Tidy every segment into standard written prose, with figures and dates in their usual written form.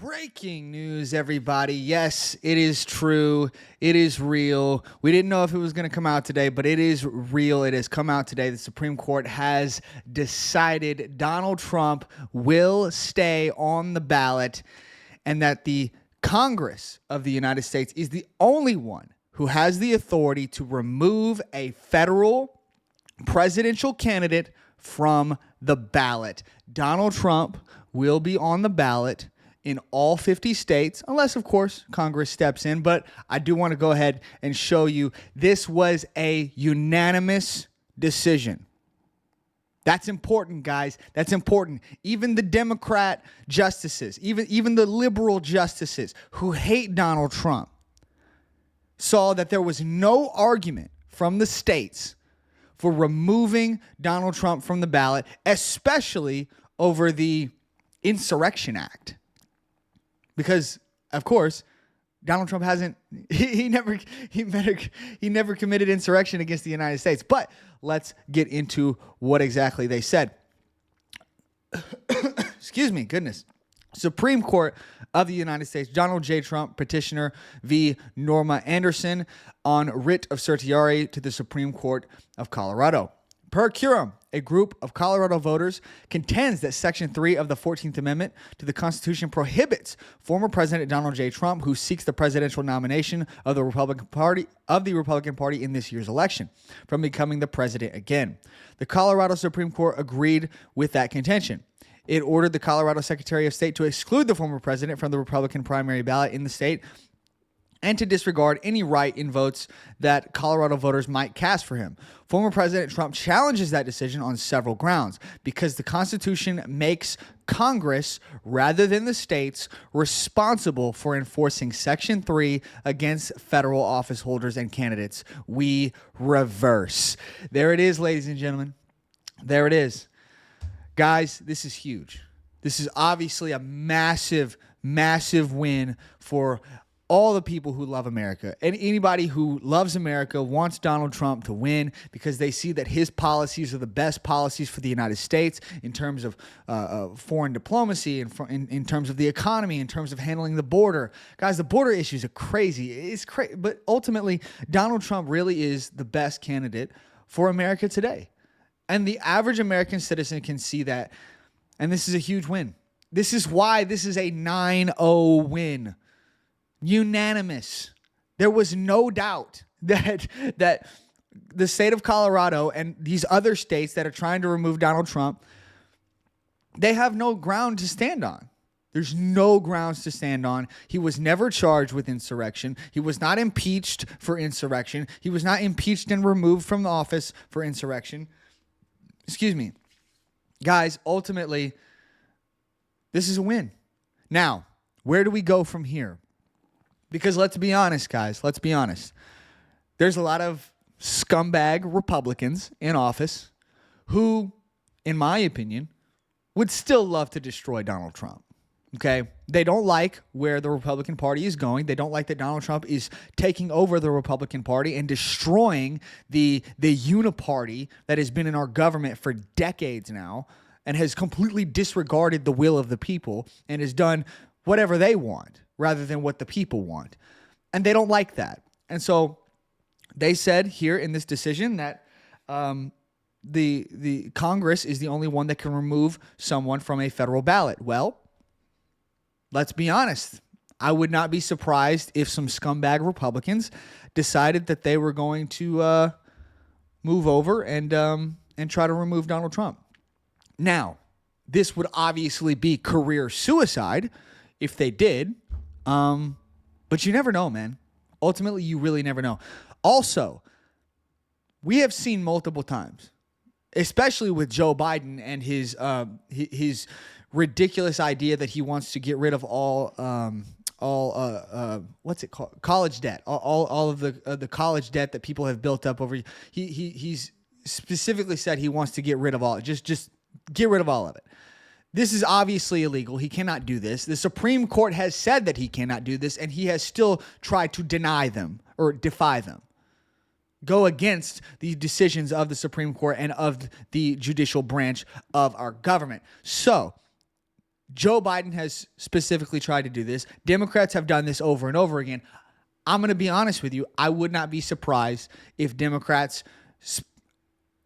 Breaking news, everybody. Yes, it is true. It is real. We didn't know if it was going to come out today, but it is real. It has come out today. The Supreme Court has decided Donald Trump will stay on the ballot and that the Congress of the United States is the only one who has the authority to remove a federal presidential candidate from the ballot. Donald Trump will be on the ballot in all 50 states, unless, of course, Congress steps in. But I do want to go ahead and show you this was a unanimous decision. That's important, guys. That's important. Even the Democrat justices, even the liberal justices who hate Donald Trump saw that there was no argument from the states for removing Donald Trump from the ballot, especially over the Insurrection Act. Because, of course, Donald Trump he never committed insurrection against the United States. But let's get into what exactly they said. Excuse me, goodness. Supreme Court of the United States, Donald J. Trump, petitioner v. Norma Anderson on writ of certiorari to the Supreme Court of Colorado. Per curiam, a group of Colorado voters contends that Section 3 of the 14th Amendment to the Constitution prohibits former President Donald J. Trump, who seeks the presidential nomination of the Republican Party in this year's election, from becoming the president again. The Colorado Supreme Court agreed with that contention. It ordered the Colorado Secretary of State to exclude the former president from the Republican primary ballot in the state and to disregard any right in votes that Colorado voters might cast for him. Former President Trump challenges that decision on several grounds because the Constitution makes Congress, rather than the states, responsible for enforcing Section 3 against federal office holders and candidates. We reverse. There it is, ladies and gentlemen. There it is. Guys, this is huge. This is obviously a massive, massive win for all the people who love America. And anybody who loves America wants Donald Trump to win because they see that his policies are the best policies for the United States in terms of foreign diplomacy, in terms of the economy, in terms of handling the border. Guys, the border issues are crazy. It's crazy. But ultimately, Donald Trump really is the best candidate for America today. And the average American citizen can see that. And this is a huge win. This is why this is a 9-0 win. Unanimous. There was no doubt that the state of Colorado and these other states that are trying to remove Donald Trump, they have no ground to stand on. There's no grounds to stand on. He was never charged with insurrection. He was not impeached for insurrection. He was not impeached and removed from the office for insurrection. Excuse me. Guys, ultimately, this is a win. Now, where do we go from here? Because let's be honest, guys, let's be honest. There's a lot of scumbag Republicans in office who, in my opinion, would still love to destroy Donald Trump. Okay? They don't like where the Republican Party is going. They don't like that Donald Trump is taking over the Republican Party and destroying the uniparty that has been in our government for decades now and has completely disregarded the will of the people and has done whatever they want rather than what the people want. And they don't like that. And so they said here in this decision that the Congress is the only one that can remove someone from a federal ballot. Well, let's be honest. I would not be surprised if some scumbag Republicans decided that they were going to move over and try to remove Donald Trump. Now, this would obviously be career suicide if they did. But you never know, man. Ultimately, you really never know. Also, we have seen multiple times, especially with Joe Biden and his ridiculous idea that he wants to get rid of all what's it called? College debt. All of the college debt that people have built up over. He's specifically said he wants to get rid of all. Just get rid of all of it. This is obviously illegal. He cannot do this. The Supreme Court has said that he cannot do this, and he has still tried to deny them or defy them. Go against the decisions of the Supreme Court and of the judicial branch of our government. So, Joe Biden has specifically tried to do this. Democrats have done this over and over again. I'm going to be honest with you. I would not be surprised if Democrats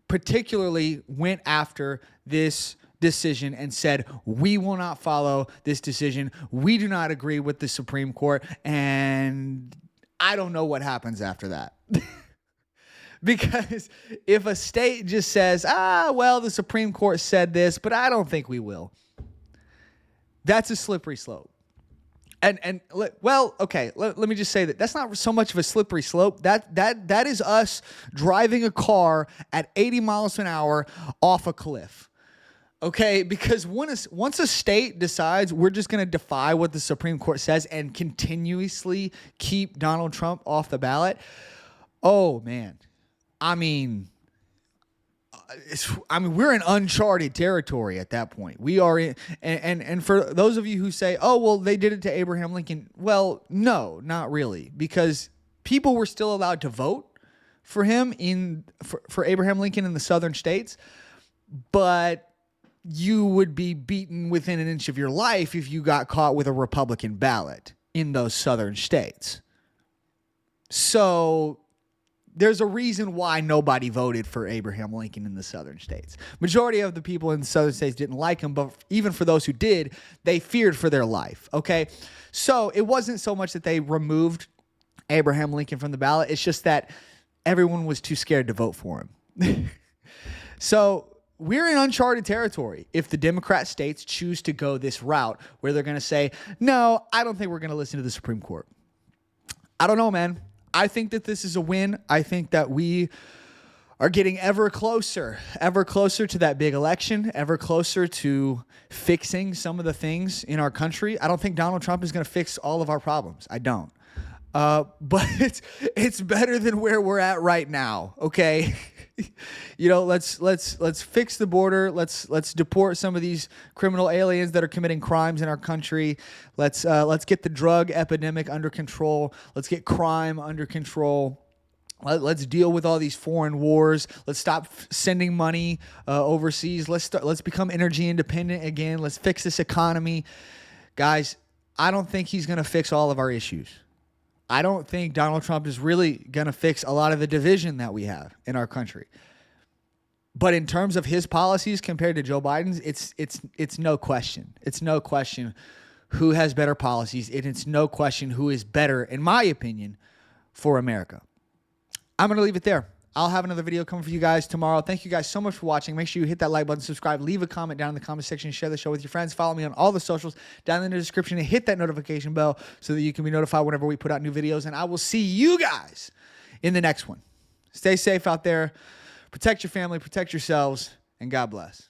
particularly went after this decision and said, we will not follow this decision. We do not agree with the Supreme Court. And I don't know what happens after that. Because if a state just says, well, the Supreme Court said this, but I don't think we will. That's a slippery slope. Okay, let me just say that that's not so much of a slippery slope. That is us driving a car at 80 miles an hour off a cliff. Okay, because once a state decides we're just going to defy what the Supreme Court says and continuously keep Donald Trump off the ballot, oh man, I mean, we're in uncharted territory at that point. We are in, and for those of you who say, oh, well, they did it to Abraham Lincoln. Well, no, not really, because people were still allowed to vote for him for Abraham Lincoln in the southern states, but you would be beaten within an inch of your life if you got caught with a Republican ballot in those southern states. So there's a reason why nobody voted for Abraham Lincoln in the southern states. Majority of the people in the southern states didn't like him, but even for those who did, they feared for their life, okay? So it wasn't so much that they removed Abraham Lincoln from the ballot. It's just that everyone was too scared to vote for him. So we're in uncharted territory if the Democrat states choose to go this route where they're going to say, no, I don't think we're going to listen to the Supreme Court. I don't know, man. I think that this is a win. I think that we are getting ever closer to that big election, ever closer to fixing some of the things in our country. I don't think Donald Trump is going to fix all of our problems. I don't. But it's better than where we're at right now. Okay. Let's fix the border. Let's deport some of these criminal aliens that are committing crimes in our country. Let's get the drug epidemic under control. Let's get crime under control. Let's deal with all these foreign wars. Let's stop sending money overseas. Let's become energy independent again. Let's fix this economy. Guys, I don't think he's going to fix all of our issues. I don't think Donald Trump is really going to fix a lot of the division that we have in our country. But in terms of his policies compared to Joe Biden's, it's no question. It's no question who has better policies. It's no question who is better, in my opinion, for America. I'm going to leave it there. I'll have another video coming for you guys tomorrow. Thank you guys so much for watching. Make sure you hit that like button, subscribe, leave a comment down in the comment section, share the show with your friends. Follow me on all the socials down in the description and hit that notification bell so that you can be notified whenever we put out new videos. And I will see you guys in the next one. Stay safe out there. Protect your family, protect yourselves, and God bless.